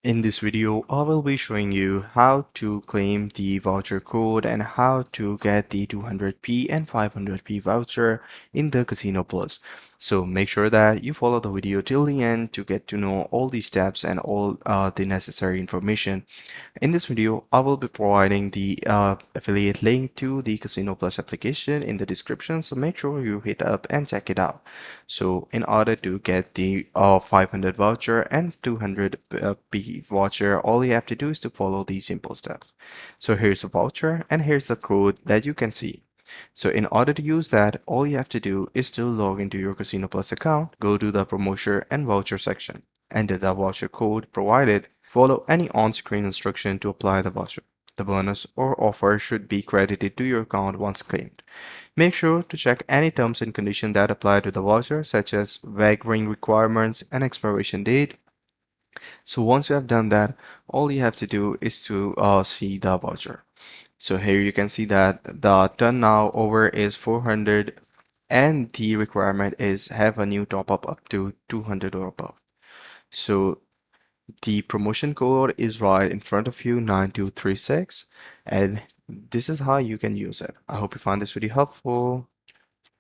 In this video, I will be showing you how to claim the voucher code and how to get the 200p and 500p voucher in the Casino Plus. So make sure that you follow the video till the end to get to know all these steps and all the necessary information. In this video, I will be providing the affiliate link to the Casino Plus application in the description, so make sure you hit up and check it out. So in order to get the 500 voucher and 200p voucher, all you have to do is to follow these simple steps. So here's the voucher and here's the code that you can see. So in order to use that, all you have to do is to log into your Casino Plus account, go to the promotion and voucher section, enter the voucher code provided, follow any on-screen instruction to apply the voucher. The bonus or offer should be credited to your account once claimed. Make sure to check any terms and conditions that apply to the voucher, such as waiving requirements and expiration date. So once you have done that, all you have to do is to see the voucher. So here you can see that the turnover over is 400 and the requirement is have a new top up to 200 or above. So the promotion code is right in front of you, 9236, and this is how you can use it. I hope you find this video helpful.